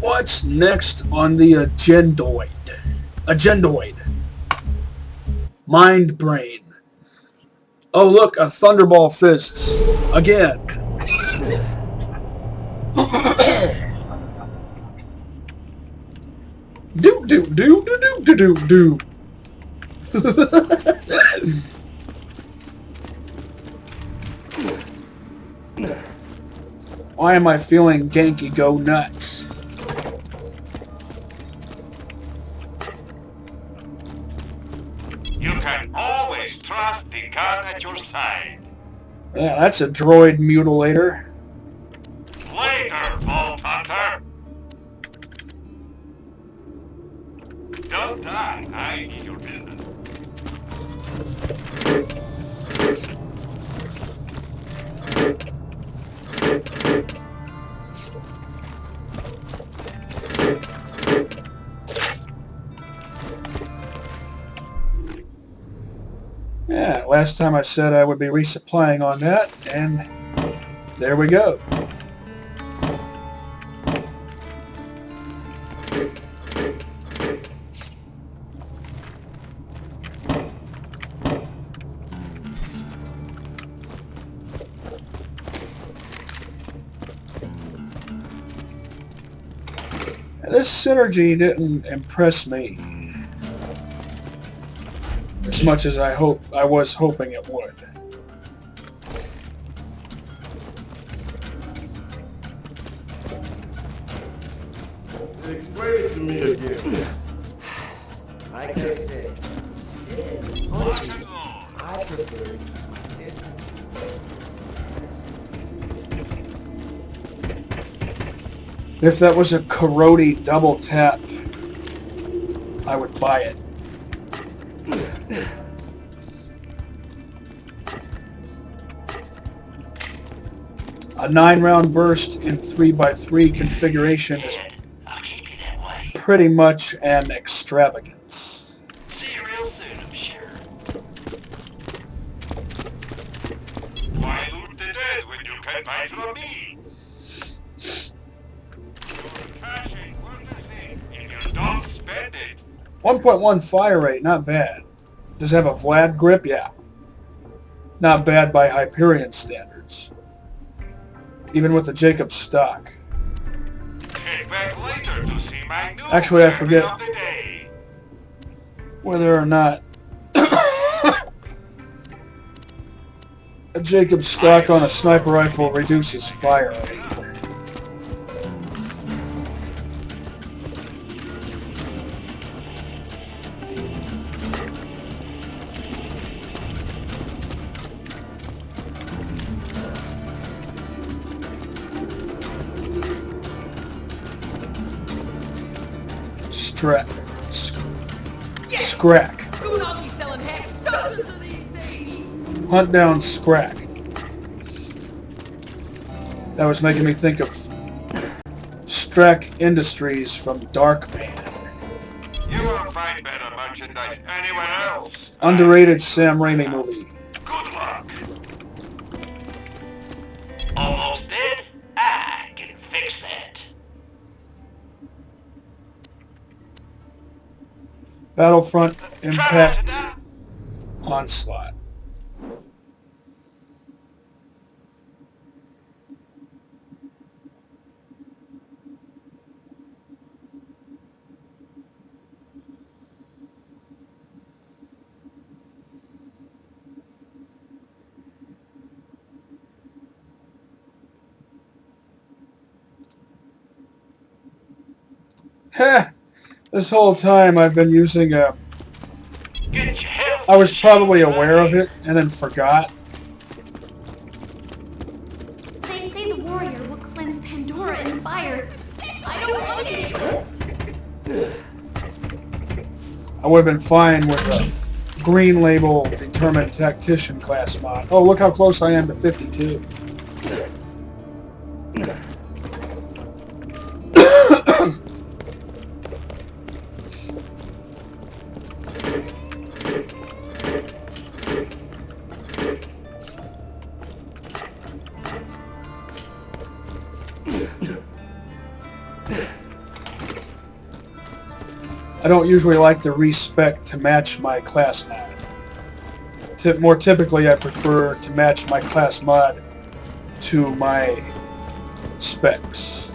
What's next on the agendoid? Agendoid. Mind brain. Oh look, a thunderball fists. Again. Do do do do do do do do. Why am I feeling Genki go nuts? You can always trust the gun at your side. Yeah, that's a droid mutilator. Later, Vault Hunter. Don't die. I need your business. Yeah, last time I said I would be resupplying on that, and there we go. This synergy didn't impress me as much as I was hoping it would. Explain it to me again. Like I said, honestly, I prefer to keep my distance. If that was a Karate double tap, I would buy it. A 9-round burst in 3x3 configuration is I'll keep you that way. pretty much an extravagance. See you real soon, I'm sure. Why loot the dead when you can buy from me? Cash ain't worth a thing if you don't spend it. 1.1 fire rate, not bad. Does it have a Vlad grip? Yeah. Not bad by Hyperion standards. Even with the Jacob stock. Check back later to see my new Actually, I weapon forget of the day. whether or not a Jacob stock on a sniper rifle reduces fire rate. Scrack. Soon I'll be selling heck dozens of these babies. Hunt down Scrack. That was making me think of Strack Industries from Darkman. You won't find better merchandise anywhere else. Underrated Sam Raimi movie. Good luck. Almost dead? I can fix that. Battlefront Impact Onslaught. Heh! This whole time I've been using a... Get your health. I was probably aware of it and then forgot. They say the warrior will cleanse Pandora in fire. I don't want to be cleansed. I would have been fine with a green label determined tactician class mod. Oh, look how close I am to 52. I don't usually like to respec to match my class mod. More typically, I prefer to match my class mod to my specs.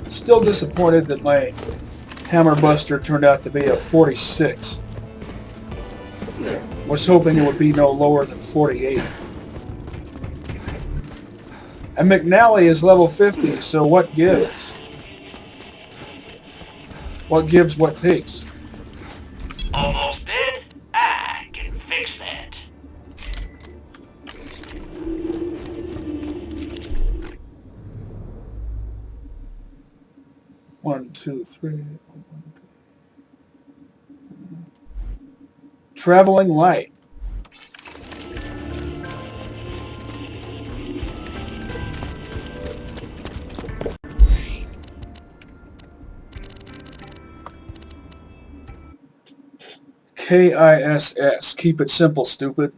Still disappointed that my Hammer Buster turned out to be a 46. Was hoping it would be no lower than 48. And McNally is level 50, so what gives? What gives, what takes? Almost dead? I can fix that. 1, 2, 3. Traveling light. KISS. Keep it simple, stupid.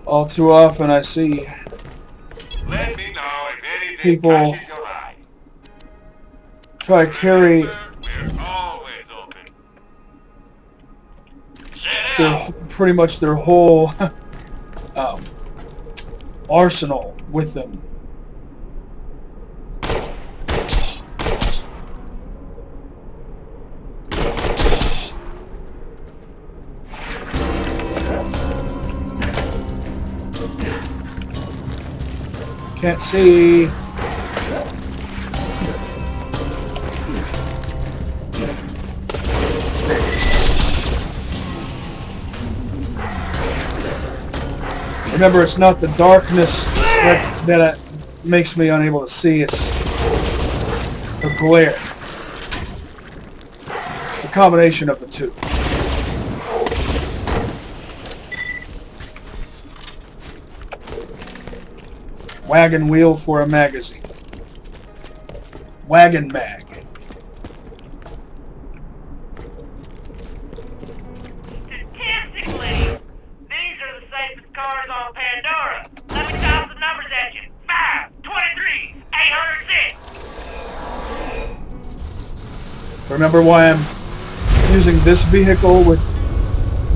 All too often I see Let me know if anything people catches your eye. try to carry We're always open. Set out. pretty much their whole arsenal with them. Can't see. Remember, it's not the darkness that makes me unable to see, it's the glare. The combination of the two. Wagon wheel for a magazine. Wagon mag. Statistically, these are the safest cars on Pandora. Let me toss the numbers at you. 5, 23, 806. Remember why I'm using this vehicle with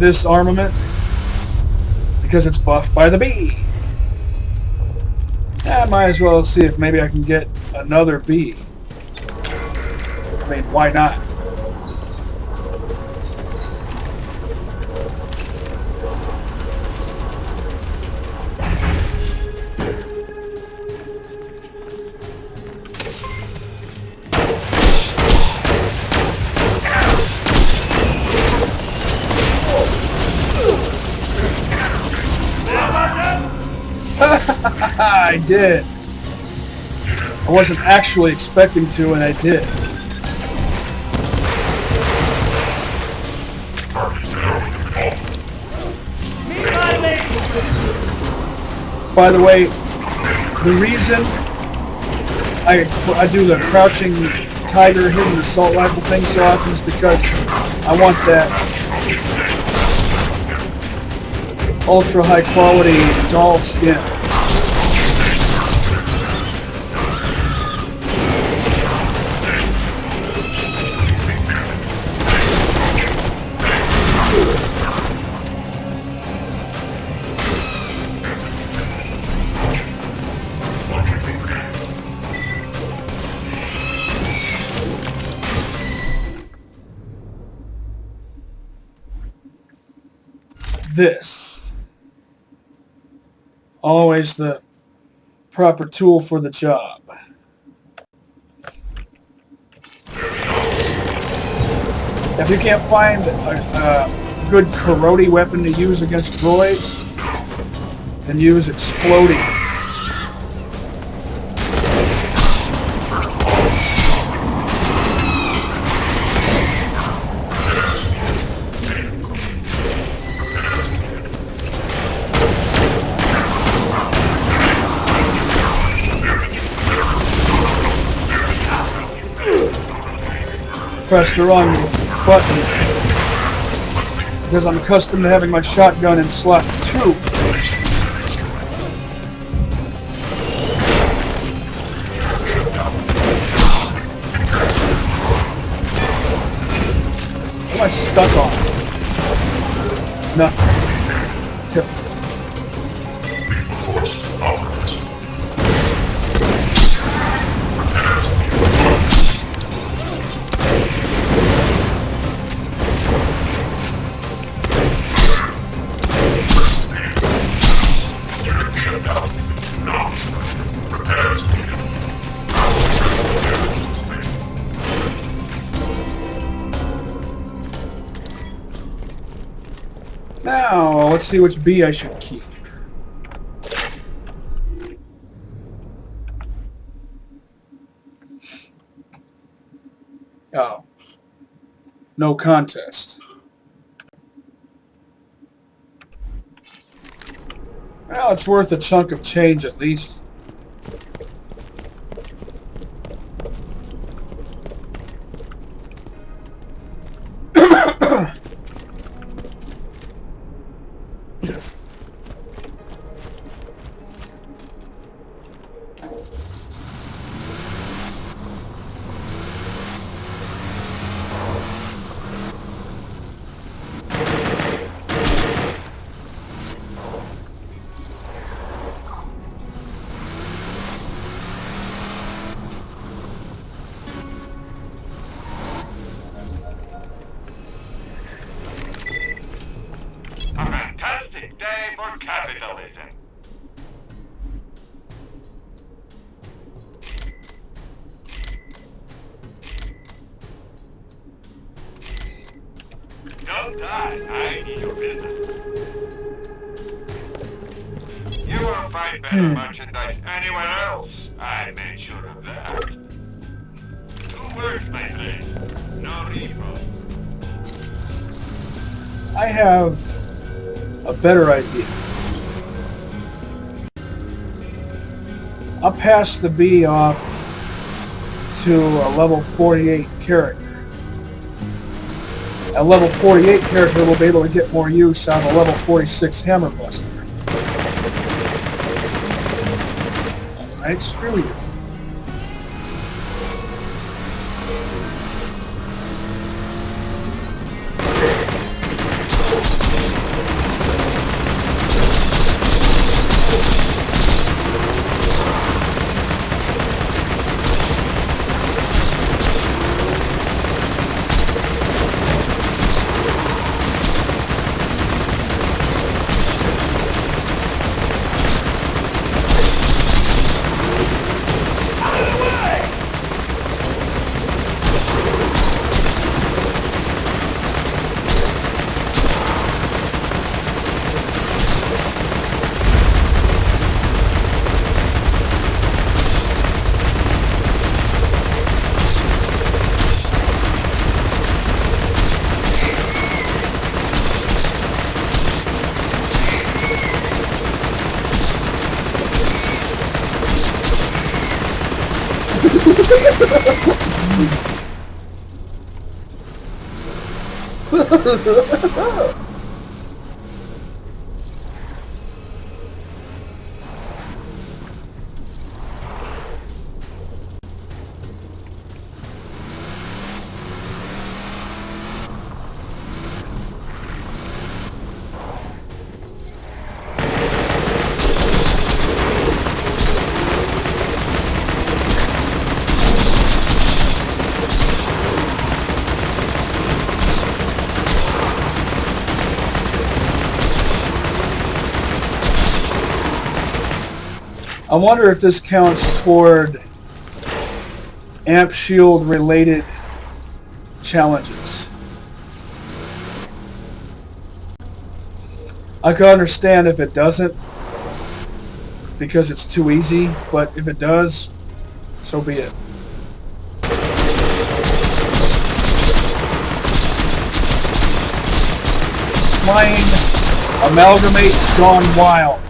this armament? Because it's buffed by the bee. I might as well see if maybe I can get another bee. I mean, why not? I did. I wasn't actually expecting to, and I did. By the way, the reason I do the crouching tiger hidden assault rifle thing so often is because I want that ultra high quality doll skin. this. Always the proper tool for the job. If you can't find a good karate weapon to use against droids, then use exploding. Press the wrong button because I'm accustomed to having my shotgun in slot 2. What am I stuck on? Nothing. Tip. Lethal force authorized. Now, let's see which B I should keep. Oh. No contest. Well, it's worth a chunk of change at least. A fantastic day for capitalism. Don't die. I need your business. You won't find better merchandise anywhere else. I made sure of that. 2 words, my friend. No repo. I have a better idea. I'll pass the B off to a level 48 character. A level 48 character will be able to get more use out of a level 46 hammer buster. Alright, screw you. I wonder if this counts toward amp shield related challenges. I could understand if it doesn't, because it's too easy, but if it does, so be it. Flying Amalgamates gone wild.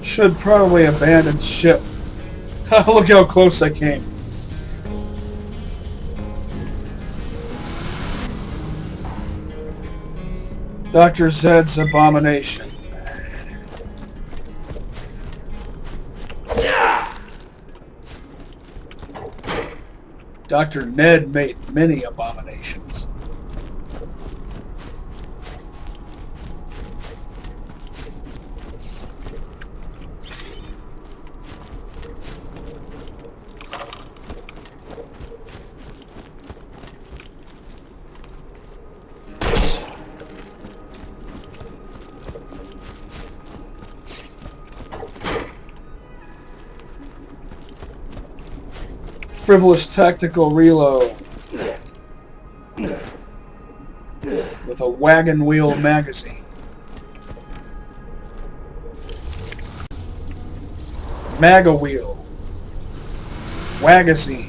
Should probably abandon ship. Look how close I came. Dr. Zed's abomination. Dr. Ned made many abominations. Frivolous tactical reload with a wagon wheel magazine. Maga wheel. Wagazine.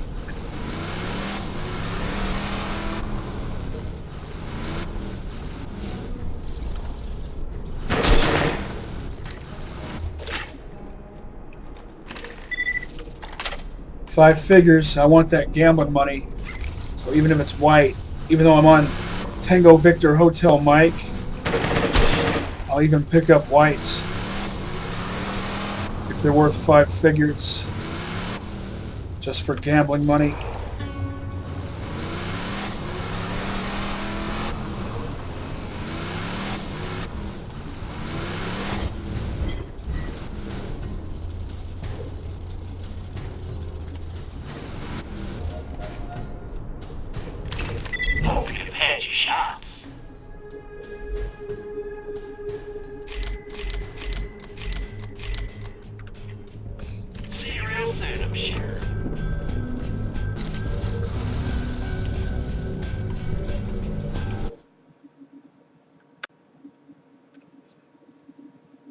Five figures. I want that gambling money. So even if it's white, even though I'm on Tango Victor Hotel Mike, I'll even pick up whites if they're worth 5 figures just for gambling money.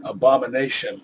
Abomination.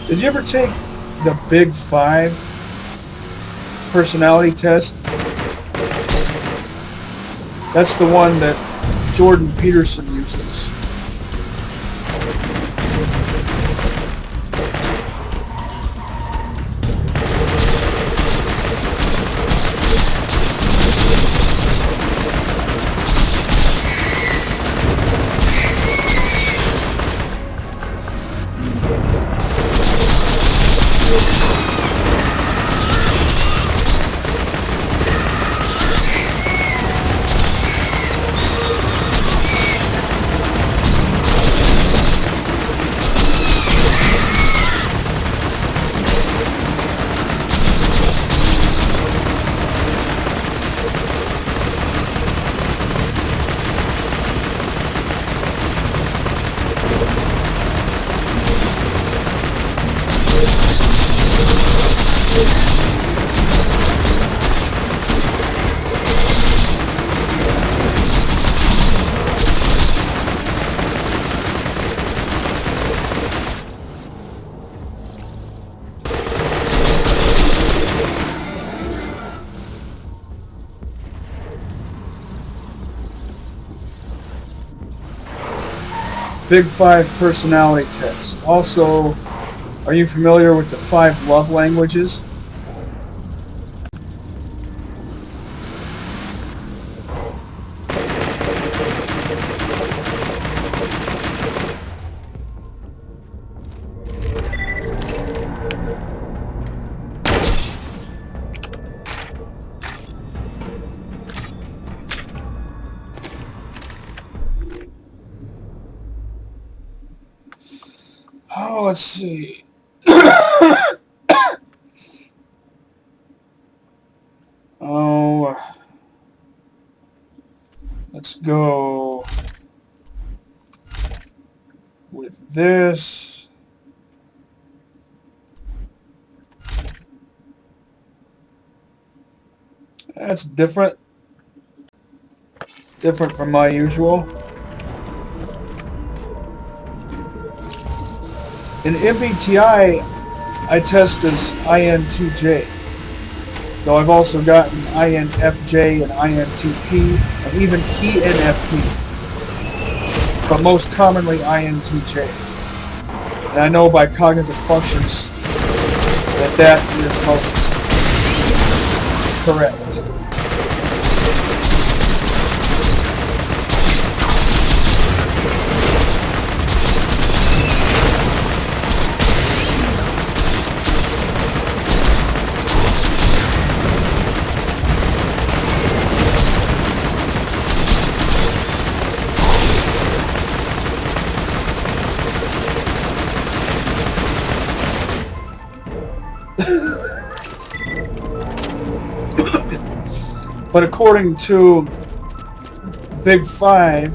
Did you ever take the Big 5 personality test? That's the one that Jordan Peterson uses. Big 5 personality test. Also, are you familiar with the 5 love languages? Oh, let's see. Oh, let's go with this. That's different. Different from my usual. In MBTI, I test as INTJ, though I've also gotten INFJ and INTP and even ENFP, but most commonly INTJ. And I know by cognitive functions that is most correct. But according to Big 5,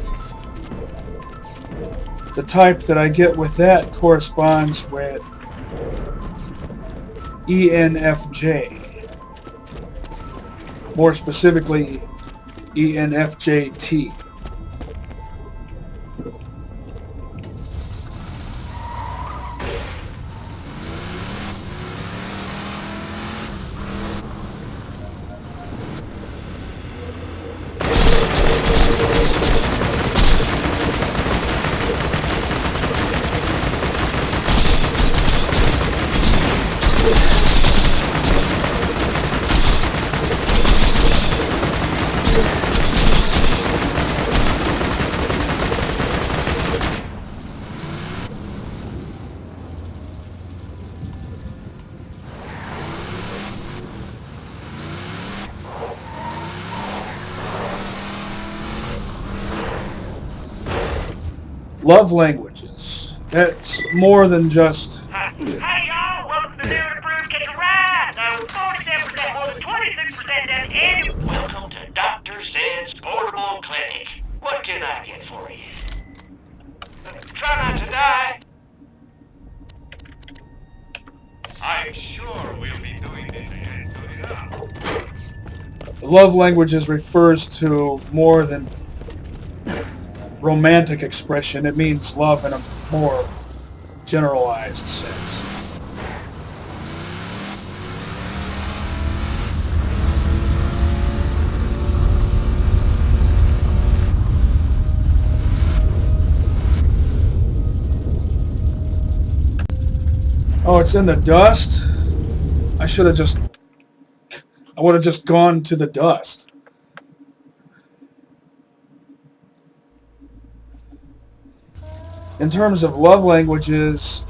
the type that I get with that corresponds with ENFJ. More specifically, ENFJT. Love languages. That's more than just... Hey y'all, welcome to the new and improved Catch a Ride. So 47% more than 26% down annual. Welcome to Dr. Zed's Portable Clinic. What can I get for you? Try not to die. I'm sure we'll be doing this again soon enough. Love languages refers to more than romantic expression. It means love in a more generalized sense. Oh, it's in the dust? I should have just... I would have just gone to the dust. In terms of love languages,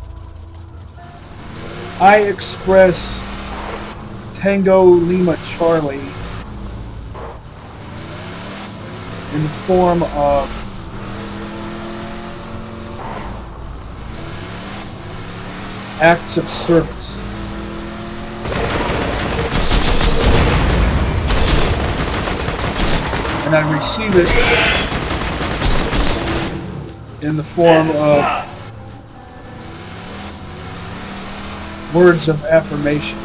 I express Tango Lima Charlie in the form of acts of service. And I receive it in the form of words of affirmation.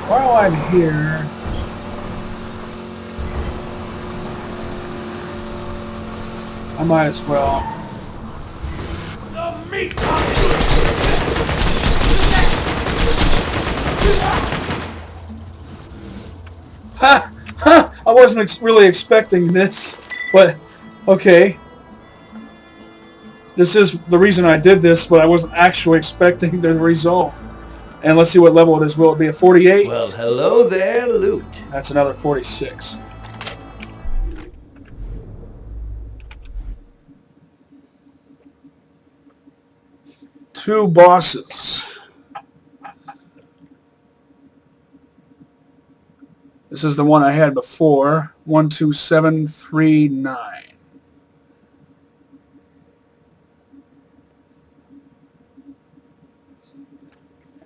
While I'm here, I might as well. Ha! Ha! I wasn't really expecting this, but okay. This is the reason I did this, but I wasn't actually expecting the result. And let's see what level it is. Will it be a 48? Well, hello there, Loot. That's another 46. Two bosses. This is the one I had before. 12739.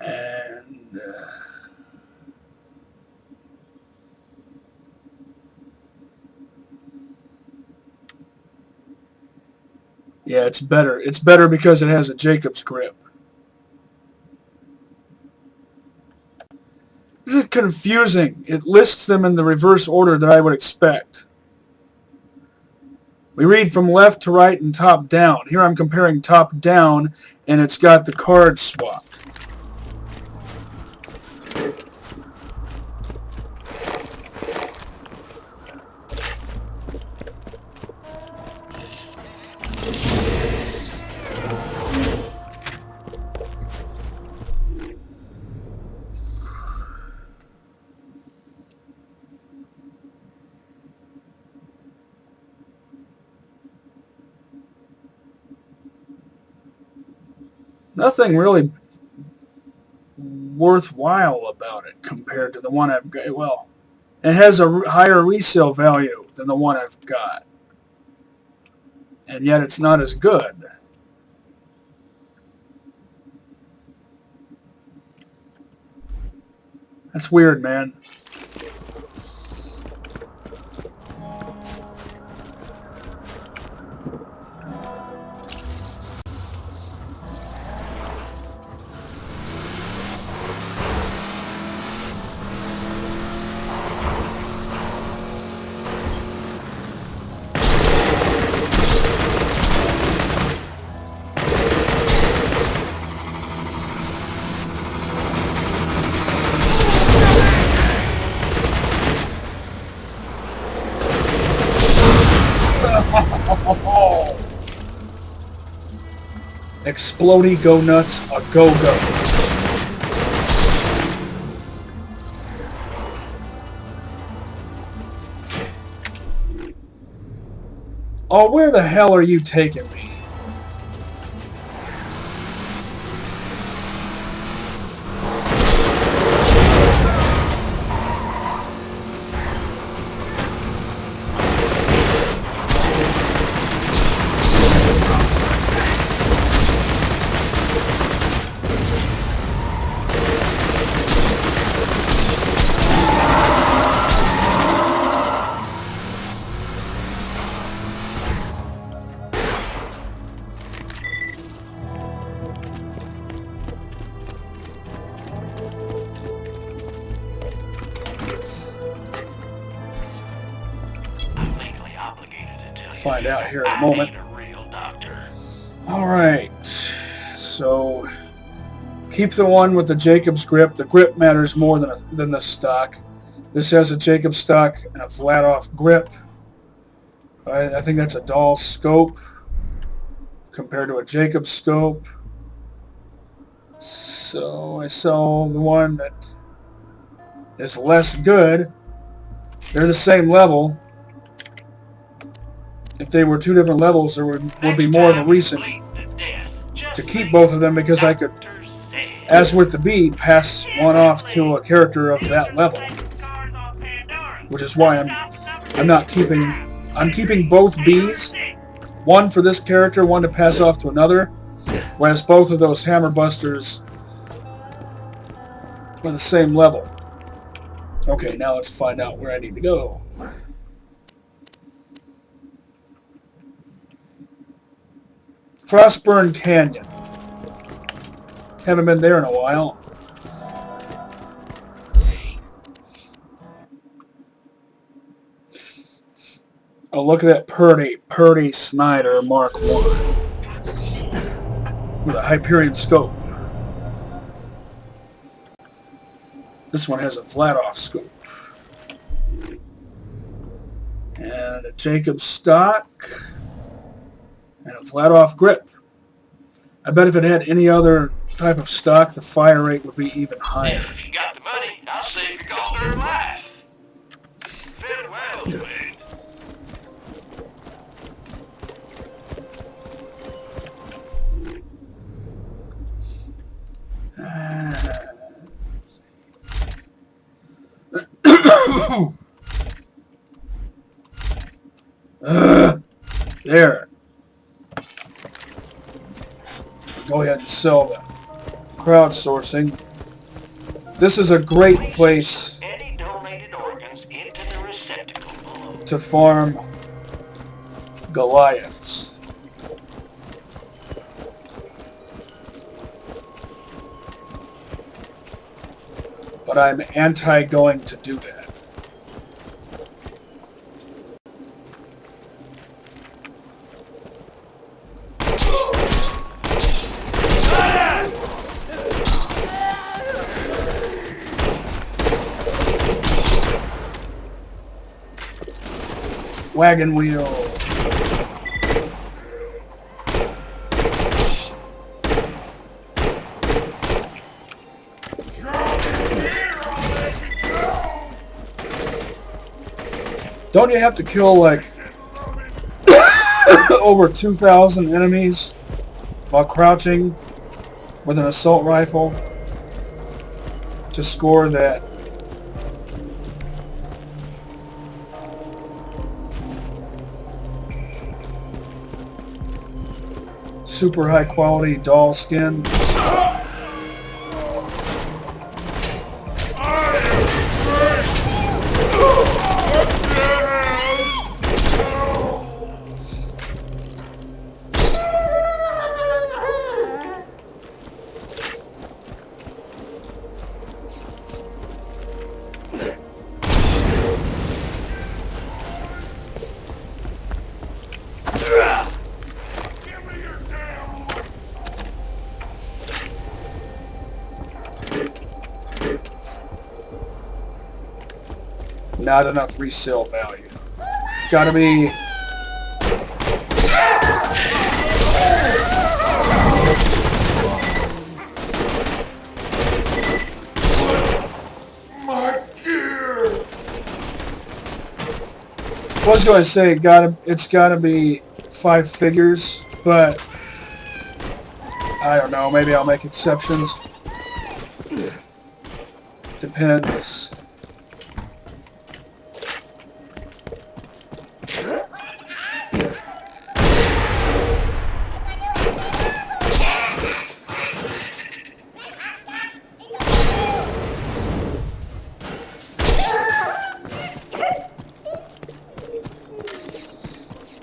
And yeah, it's better. It's better because it has a Jacob's grip. This is confusing. It lists them in the reverse order that I would expect. We read from left to right and top down. Here I'm comparing top down, and it's got the cards swapped. Nothing really worthwhile about it compared to the one I've got. Well, it has a higher resale value than the one I've got. And yet it's not as good. That's weird, man. Explodey go nuts a go-go. Oh, where the hell are you taking me? find out here in a moment. A real doctor. Alright, so keep the one with the Jacob's grip. The grip matters more than the stock. This has a Jacob's stock and a flat-off grip. I think that's a dull scope compared to a Jacob's scope. So I sell the one that is less good. They're the same level. If they were two different levels, there would be more of a reason to keep both of them, because I could, as with the B, pass one off to a character of that level. Which is why I'm keeping both Bs. One for this character, one to pass off to another. Whereas both of those Hammer Busters are the same level. Okay, now let's find out where I need to go. Frostburn Canyon. Haven't been there in a while. Oh, look at that Purdy Snyder Mark I with a Hyperion scope. This one has a flat-off scope. And a Jacob's stock. And a flat-off grip. I bet if it had any other type of stock, the fire rate would be even higher. If you got the money, I'll save your golden life. Farewell, Wade. There. Go ahead and sell them. Crowdsourcing. This is a great place Any donated organs into the receptacle below. to farm Goliaths. But I'm anti-going to do that. Wagon wheel. Don't you have to kill like over 2,000 enemies while crouching with an assault rifle to score that super high quality doll skin? Not enough resale value. Gotta be... My gear! I was going to say it's gotta be 5 figures, but I don't know, maybe I'll make exceptions. Depends.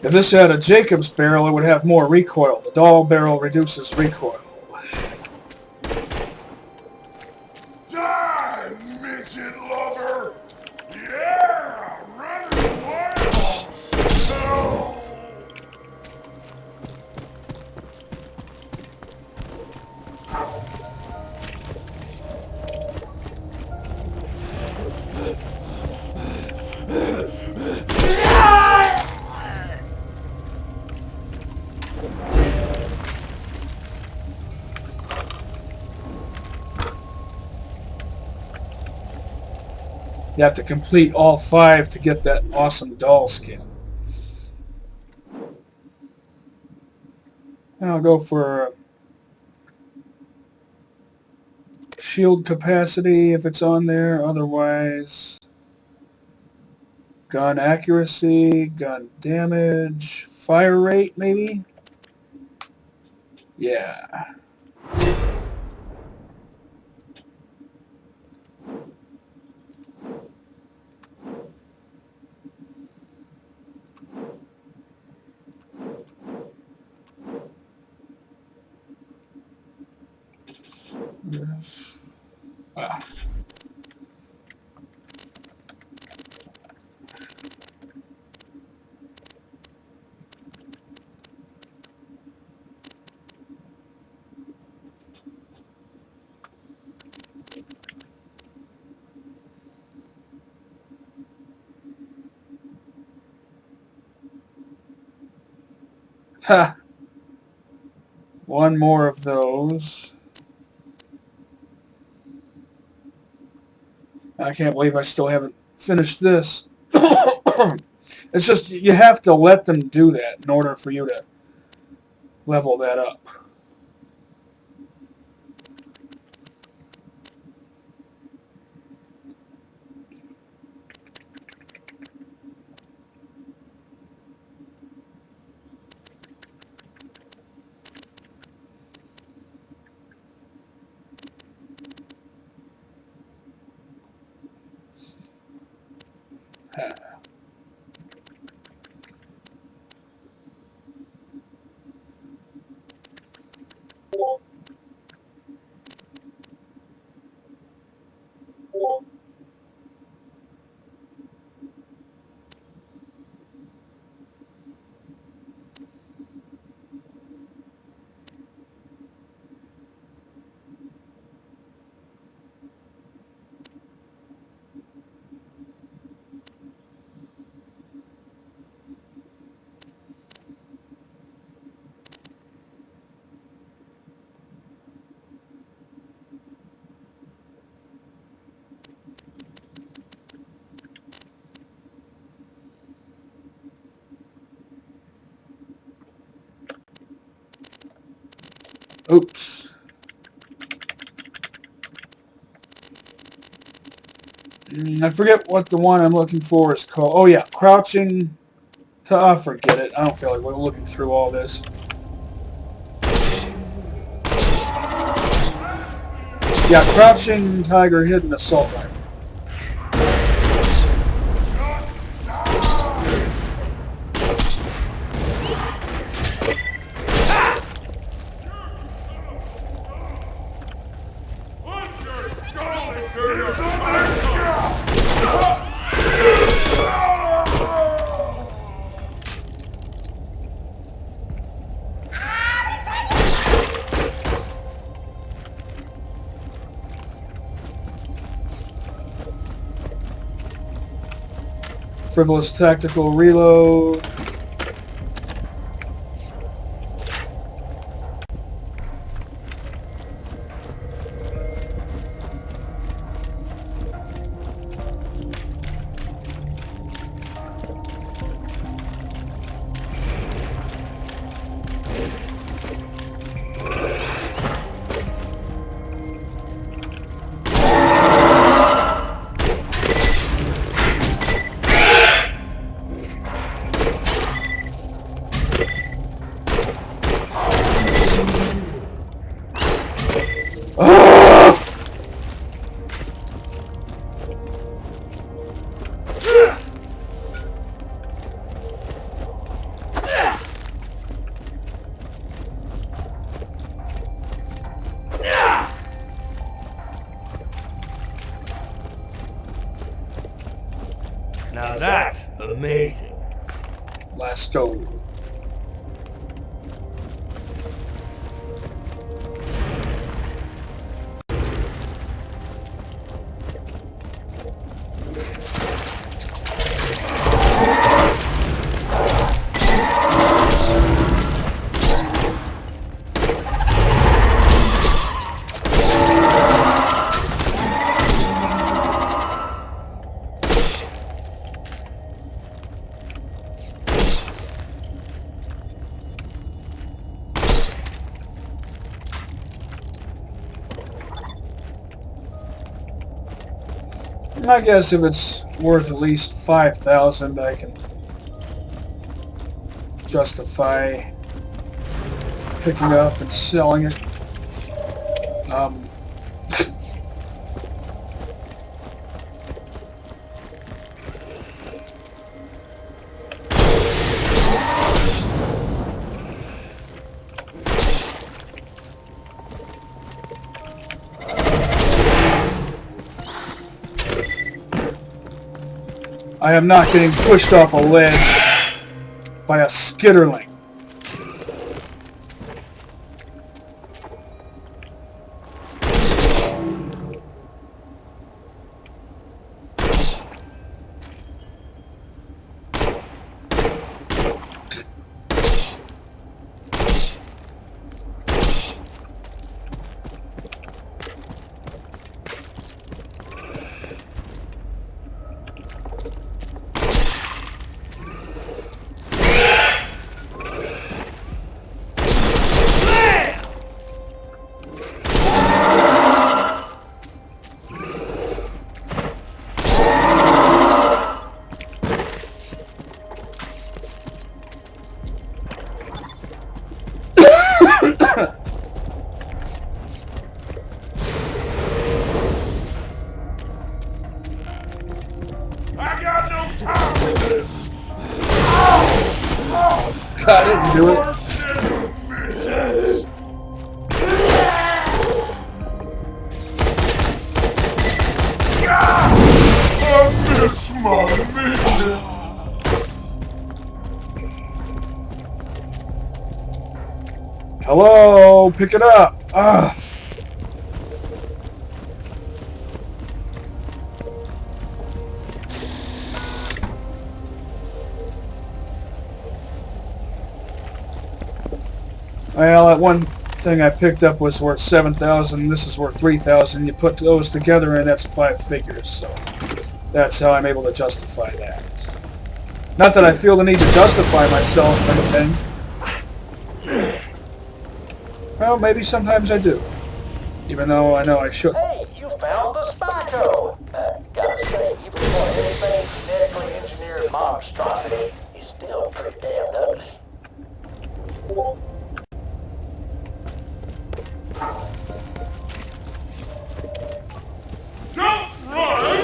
If this had a Jacob's barrel, it would have more recoil. The doll barrel reduces recoil. Die, midget lover! Yeah! Running wild! No! You have to complete all 5 to get that awesome doll skin. And I'll go for shield capacity if it's on there. Otherwise, gun accuracy, gun damage, fire rate maybe? Yeah. Ah. Ha! One more of those. I can't believe I still haven't finished this. It's just, you have to let them do that in order for you to level that up. Oops. I forget what the one I'm looking for is called. Oh yeah, crouching to... forget it. I don't feel like we're looking through all this. Yeah, crouching tiger hidden assault rifle. Frivolous tactical reload. Now that's amazing. Let's go. I guess if it's worth at least 5,000, I can justify picking up and selling it. I am not getting pushed off a ledge by a skitterling. I didn't do it. I miss my mission. Hello, pick it up. Ah. Well, that one thing I picked up was worth 7,000. This is worth 3,000. You put those together, and that's 5 figures. So that's how I'm able to justify that. Not that I feel the need to justify myself or anything. Well, maybe sometimes I do, even though I know I shouldn't. Hey, you found the Spyco! Gotta say, even for an insane, genetically engineered monstrosity, he's still pretty damn ugly. Don't run!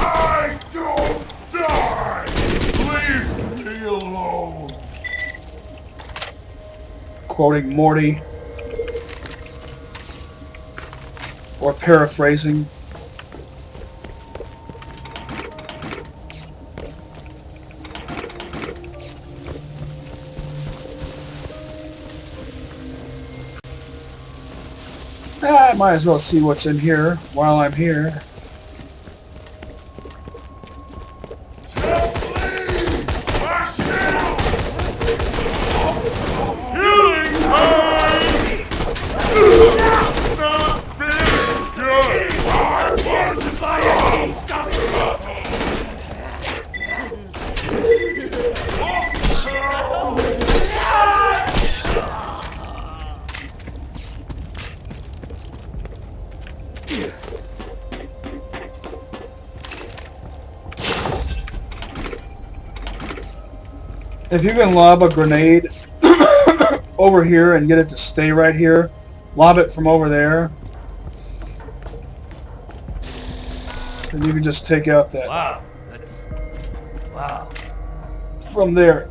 I don't die! Leave me alone! Quoting Morty, or paraphrasing. I might as well see what's in here while I'm here. Just leave! My shield! Healing time! Not very good! I want If you can lob a grenade over here and get it to stay right here, lob it from over there, and you can just take out that Wow, that's... Wow. from there.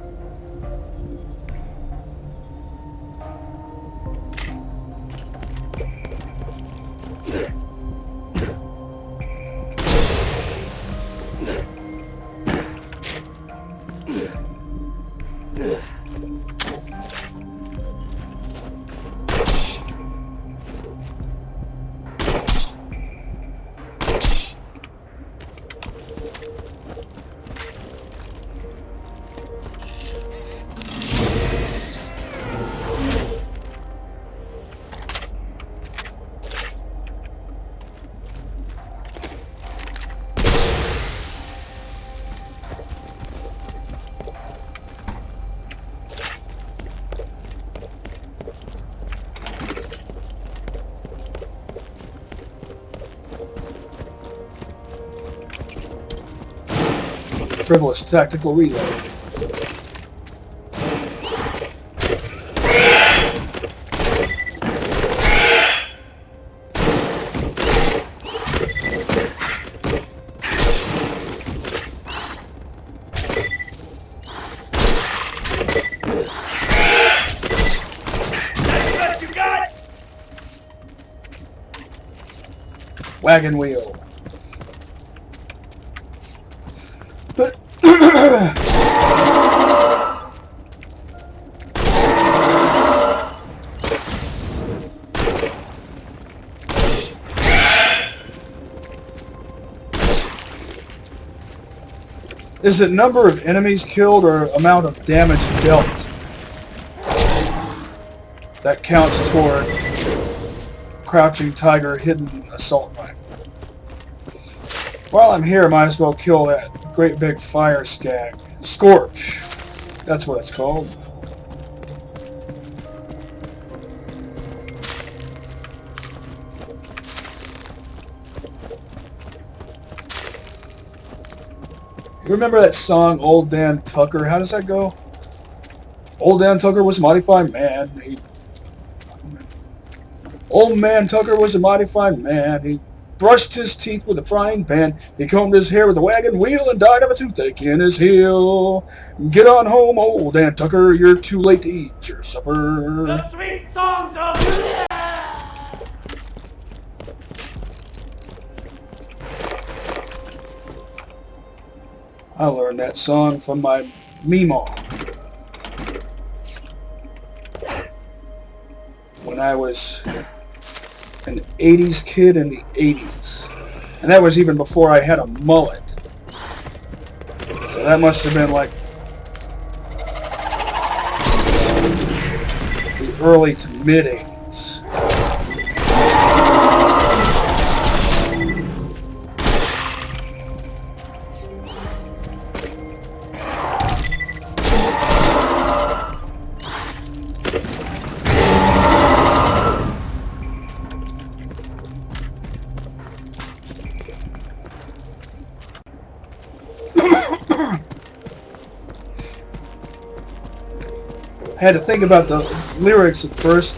frivolous tactical reload. Wagon wheel. Is it number of enemies killed or amount of damage dealt that counts toward crouching tiger hidden assault rifle? While I'm here, might as well kill that great big fire skag. Scorch. That's what it's called. You remember that song, Old Dan Tucker? How does that go? Old Dan Tucker was a mighty fine man. Old man Tucker was a mighty fine man. He brushed his teeth with a frying pan. He combed his hair with a wagon wheel and died of a toothache in his heel. Get on home, old Dan Tucker. You're too late to eat your supper. The sweet songs of... I learned that song from my meemaw when I was an 80s kid in the 80s. And that was even before I had a mullet. So that must have been like the early to mid 80s. I had to think about the lyrics at first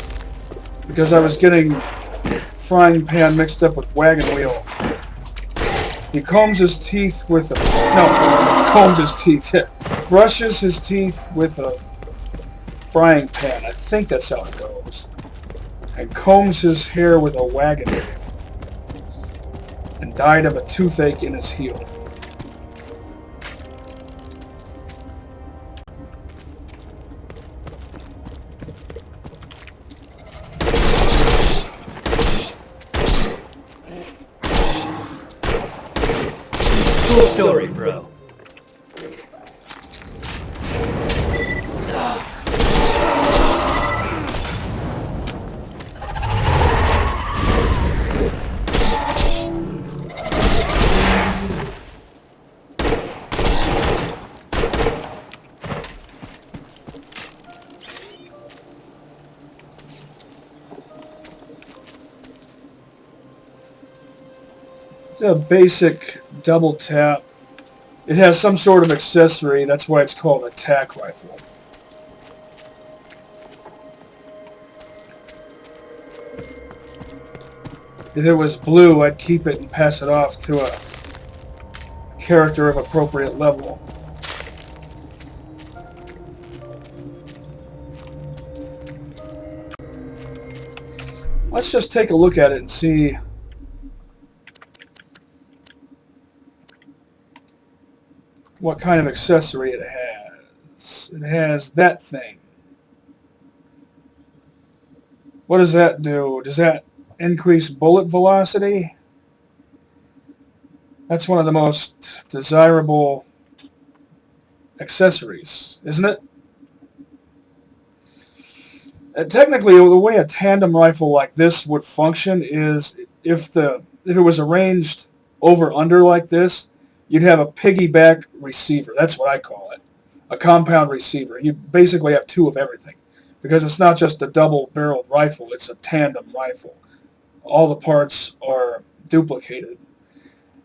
because I was getting frying pan mixed up with wagon wheel. He combs his teeth with a... No, combs his teeth. Brushes his teeth with a frying pan. I think that's how it goes. And combs his hair with a wagon wheel. And died of a toothache in his heel. Cool story, bro. A basic double tap. It has some sort of accessory, that's why it's called a tack rifle. If it was blue, I'd keep it and pass it off to a character of appropriate level. Let's just take a look at it and see what kind of accessory it has. It has that thing. What does that do? Does that increase bullet velocity? That's one of the most desirable accessories, isn't it? Technically, the way a tandem rifle like this would function is if it was arranged over-under like this, you'd have a piggyback receiver. That's what I call it. A compound receiver. You basically have two of everything. Because it's not just a double-barreled rifle, it's a tandem rifle. All the parts are duplicated.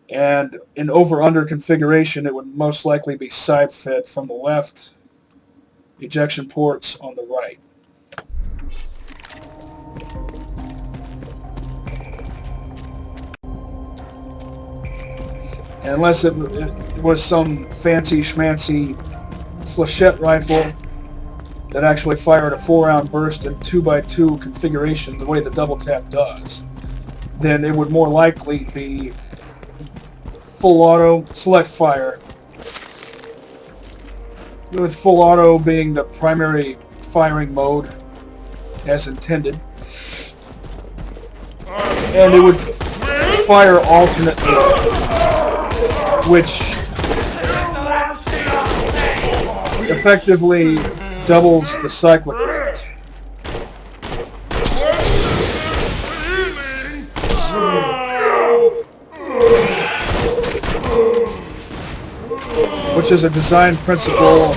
And in over-under configuration, it would most likely be side-fed from the left, ejection ports on the right. Unless it was some fancy schmancy flechette rifle that actually fired a 4-round burst in 2x2 configuration the way the double tap does, then it would more likely be full auto select fire, with full auto being the primary firing mode as intended, and it would fire alternately, which effectively doubles the cyclic rate. Which is a design principle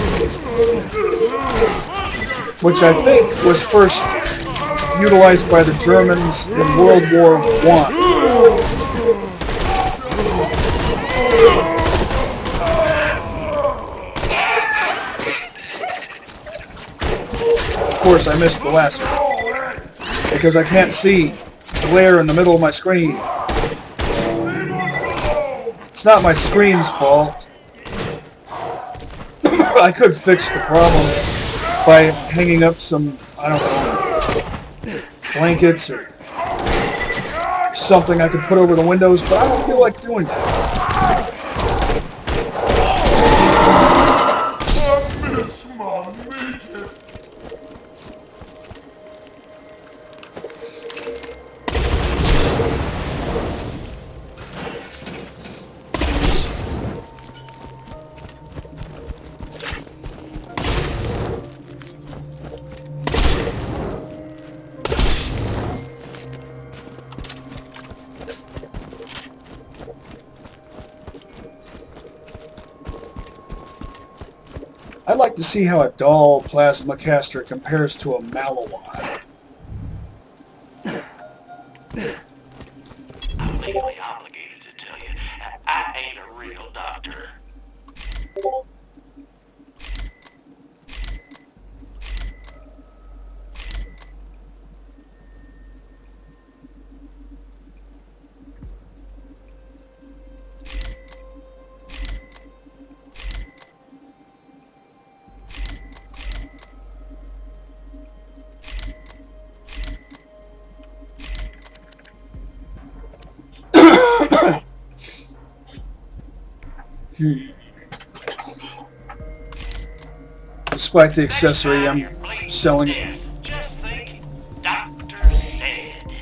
which I think was first utilized by the Germans in World War I. Of course, I missed the last one because I can't see glare in the middle of my screen. It's not my screen's fault. I could fix the problem by hanging up some, I don't know, blankets or something I could put over the windows, but I don't feel like doing that. I miss my meeting. I'd like to see how a Dahl plasma caster compares to a Malawan. I'm legally obligated to tell you, I ain't a real doctor. Despite the accessory, I'm selling it. Just think, Doctor said.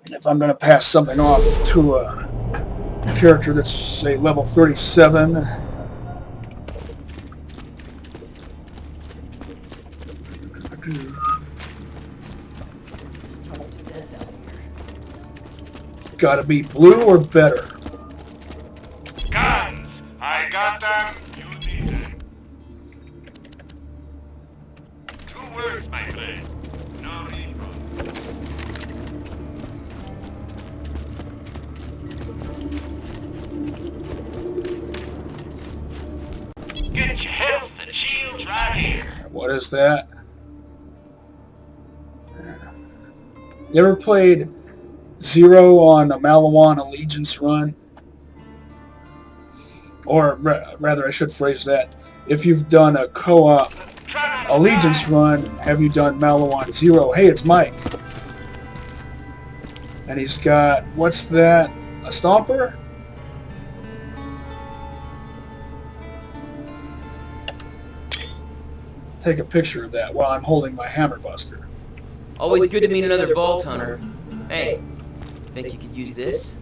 If I'm going to pass something off to a character that's, say, level 37, gotta be blue or better. Guns! I got them. You need them. 2 words, my friend. No reroll. Get your health and shields right here. What is that? You ever played Zero on a Malawan Allegiance run? Or rather, I should phrase that. If you've done a co-op Allegiance run, have you done Malawan Zero? Hey, it's Mike. And he's got, what's that? A Stomper? Take a picture of that while I'm holding my Hammer Buster. Always good to meet another Vault Hunter. Hey, think you could use this?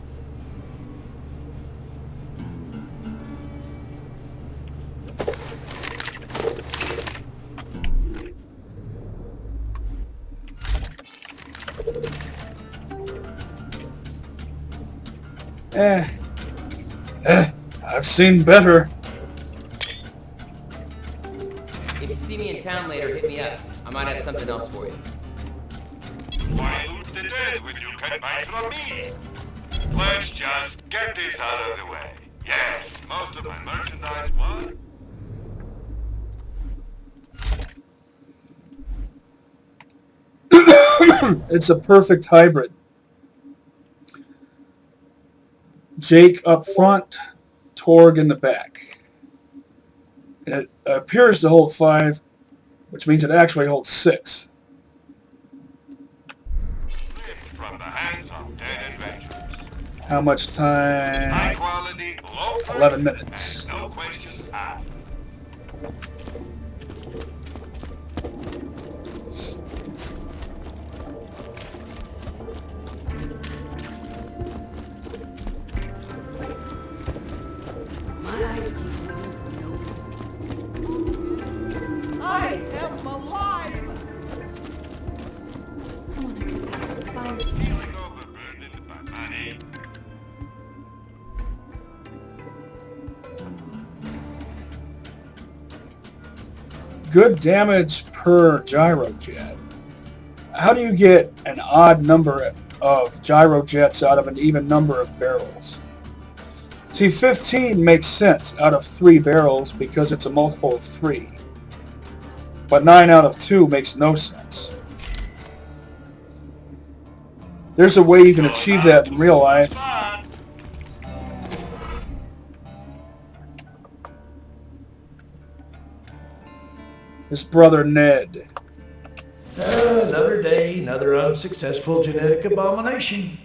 I've seen better. If you see me in town later, hit me up. I might have something else for you. Why loot the dead when you can buy from me? Let's just get this out of the way. Yes, most of my merchandise was... It's a perfect hybrid. Jake up front, Torg in the back. And it appears to hold 5, which means it actually holds 6. From the hands of dead adventurers. How much time? High quality, low price, 11 minutes. and no questions asked. My eyes keep moving for no reason. I am alive! I want to go back to the fire escape. Feeling overburdened by money. Good damage per gyrojet. How do you get an odd number of gyrojets out of an even number of barrels? See, 15 makes sense out of 3 barrels because it's a multiple of 3. But 9 out of 2 makes no sense. There's a way you can achieve that in real life. His brother Ned. Another day, another unsuccessful genetic abomination.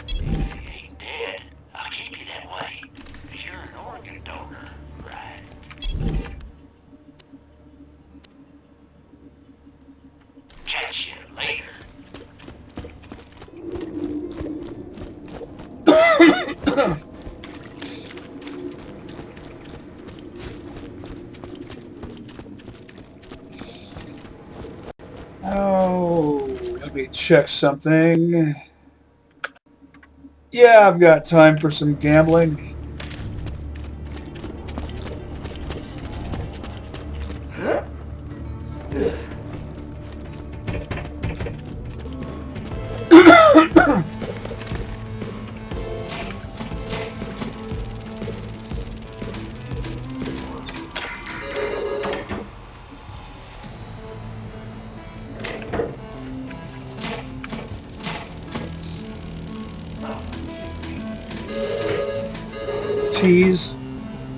You ain't dead. I'll keep you that way. You're an organ donor, right? Catch you later. Oh, let me check something. Yeah, I've got time for some gambling.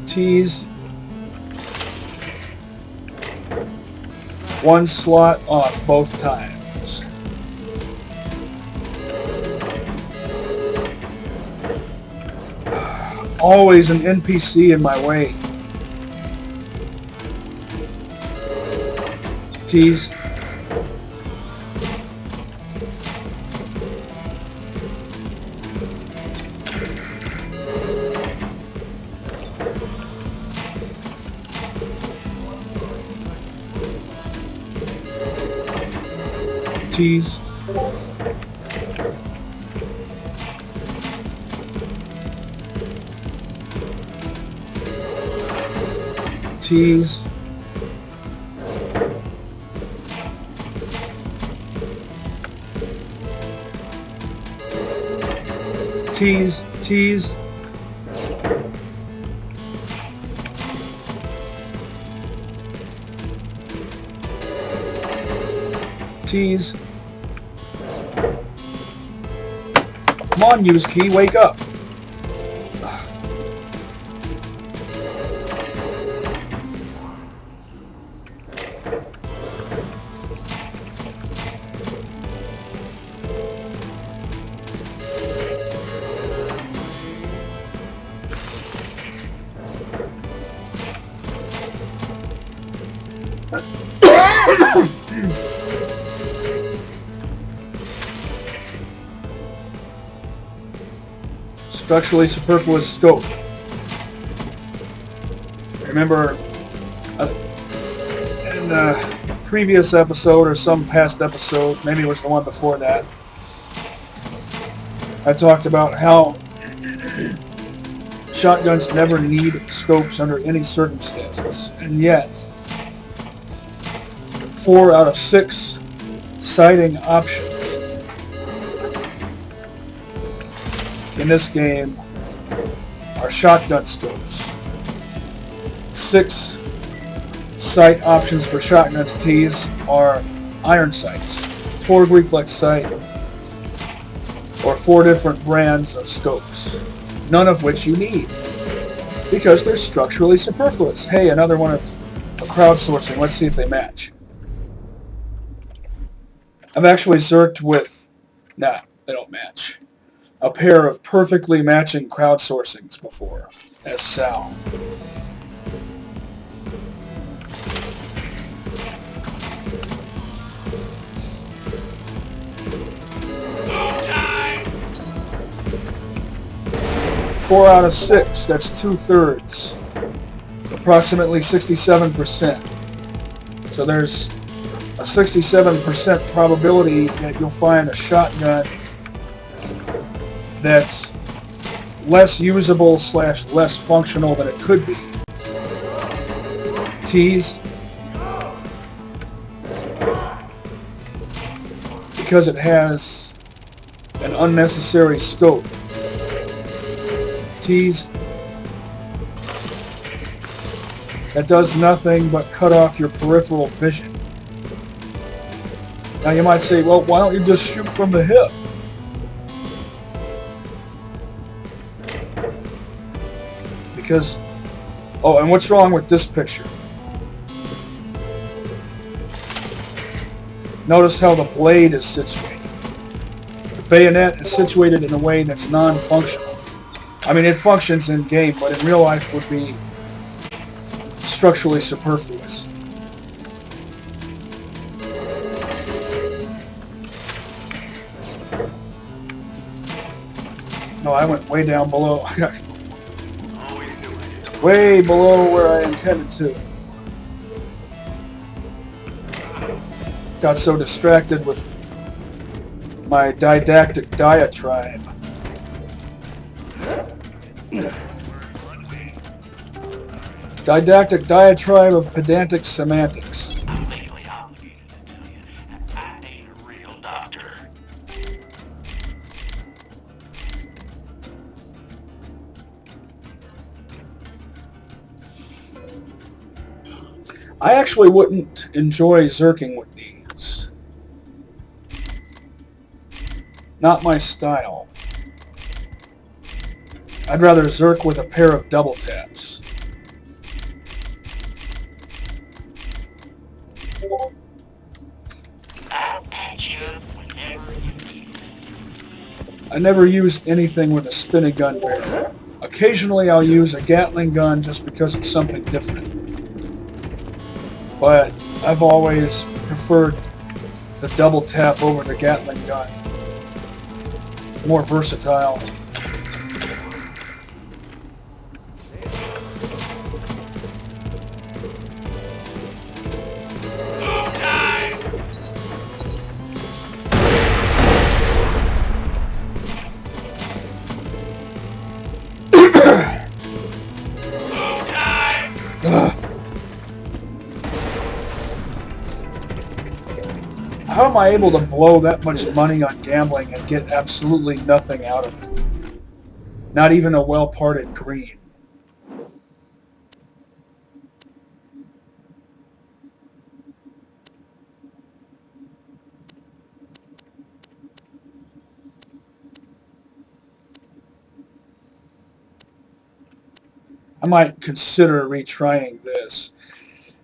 Tease. 1 slot off both times. Always an NPC in my way. Tease. Tease. Tease. Tease. Tease. Tease. Come on, use key, wake up. Structurally superfluous scope. Remember, in the previous episode or some past episode, maybe it was the one before that, I talked about how shotguns never need scopes under any circumstances, and yet 4 out of 6 sighting options in this game are shotgun scopes. 6 sight options for shotguns T's are iron sights, torque reflex sight, or 4 different brands of scopes, none of which you need because they're structurally superfluous. Hey, another one of crowdsourcing. Let's see if they match. I've actually zerked with, nah, they don't match, a pair of perfectly matching crowdsourcings before, as Sal. Four out of 6, that's 2/3. Approximately 67%. So there's a 67% probability that you'll find a shotgun that's less usable / less functional than it could be. T's, because it has an unnecessary scope. T's, that does nothing but cut off your peripheral vision. Now you might say, well, why don't you just shoot from the hip? Because, oh, and what's wrong with this picture? Notice how the blade is situated. The bayonet is situated in a way that's non-functional. I mean, it functions in game, but in real life would be structurally superfluous. No, I went way down below. Way below where I intended to. Got so distracted with my didactic diatribe. Didactic diatribe of pedantic semantics. I'm legally obligated to tell you that I ain't a real doctor. I actually wouldn't enjoy zerking with these. Not my style. I'd rather zerk with a pair of double taps. I'll patch you up whenever you need it. I never use anything with a spinning gun barrel. Occasionally I'll use a Gatling gun just because it's something different. But I've always preferred the double tap over the Gatling gun. More versatile. How am I able to blow that much money on gambling and get absolutely nothing out of it? Not even a well-parted green. I might consider retrying this.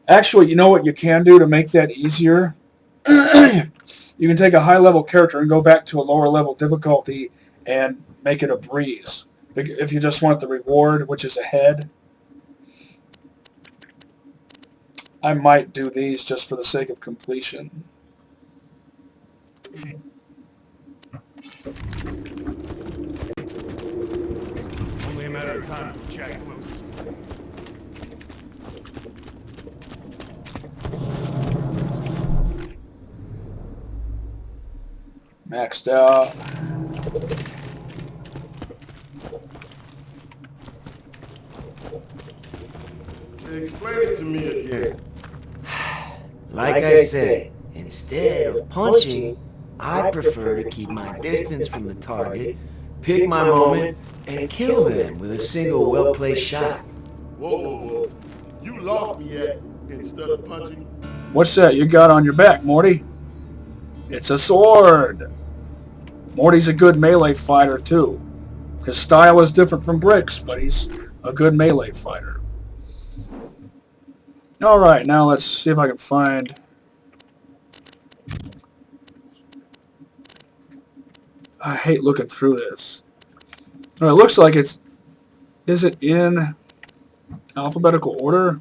Actually, you know what you can do to make that easier? You can take a high-level character and go back to a lower-level difficulty and make it a breeze. If you just want the reward, which is a head. I might do these just for the sake of completion. Only a matter of time before Jack closes. Maxed out. Explain it to me again. Like I said, instead of punching, I prefer to keep my distance from the target, pick my moment, and kill them with a single well-placed shot. Whoa. You lost me at instead of punching. What's that you got on your back, Morty? It's a sword. Morty's a good melee fighter, too. His style is different from Brick's, but he's a good melee fighter. Alright, now let's see if I can find... I hate looking through this. It looks like it's... Is it in alphabetical order?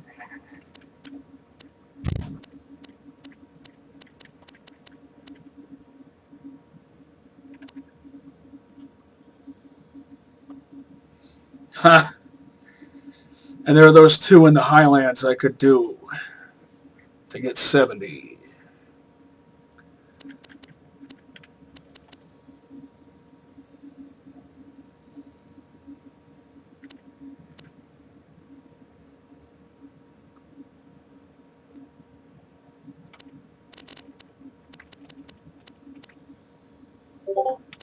Ha! And there are those two in the Highlands I could do to get 70.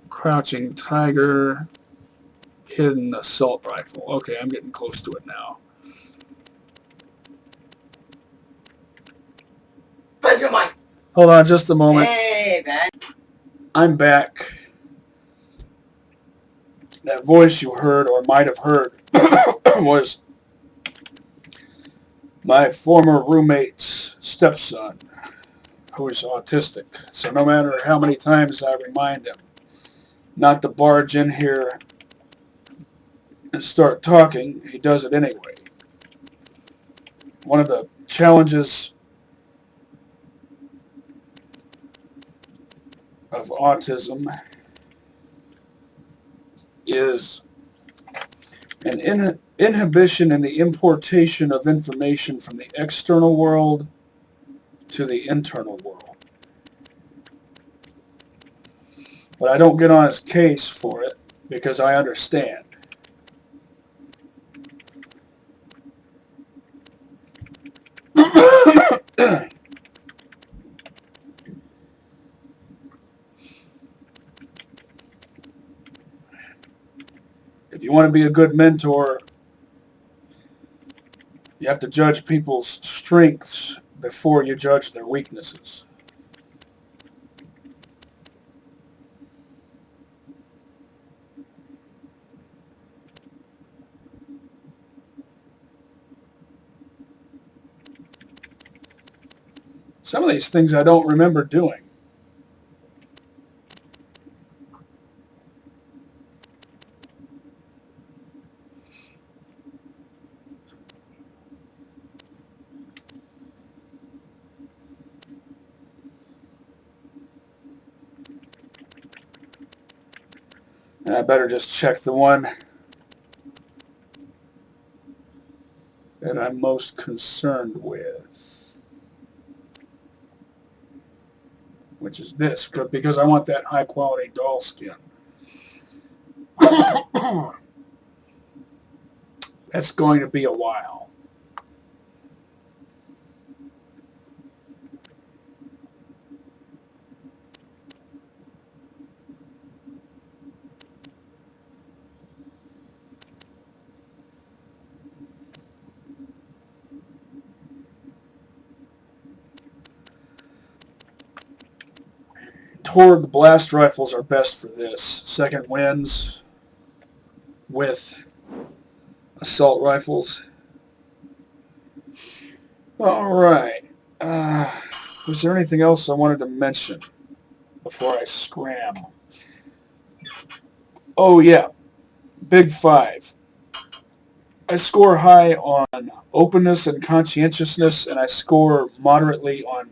Crouching Tiger, Hidden Assault Rifle. Okay, I'm getting close to it now. Hold on just a moment. Hey, man. I'm back. That voice you heard or might have heard was my former roommate's stepson, who is autistic. So no matter how many times I remind him not to barge in here and start talking, he does it anyway. One of the challenges of autism is an inhibition in the importation of information from the external world to the internal world. But I don't get on his case for it because I understand. If you want to be a good mentor, you have to judge people's strengths before you judge their weaknesses. Some of these things I don't remember doing. I better just check the one that I'm most concerned with, which is this, because I want that high quality doll skin. That's going to be a while. Torg blast rifles are best for this. Second winds with assault rifles. Alright. Was there anything else I wanted to mention before I scram? Oh yeah. Big 5. I score high on openness and conscientiousness, and I score moderately on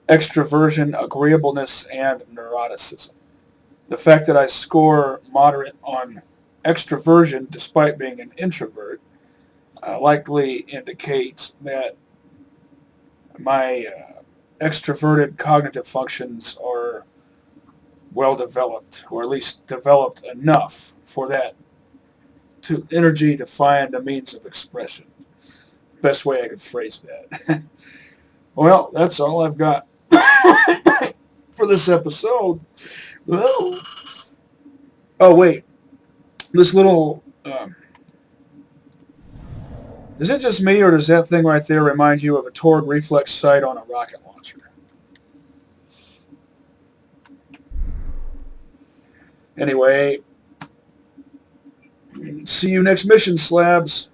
extroversion, agreeableness, and neuroticism. The fact that I score moderate on extroversion despite being an introvert likely indicates that my extroverted cognitive functions are well developed, or at least developed enough for that energy to find a means of expression. Best way I could phrase that. Well, that's all I've got for this episode. Whoa. Oh, wait. This little... is it just me, or does that thing right there remind you of a Torg reflex sight on a rocket launcher? Anyway, see you next mission, slabs.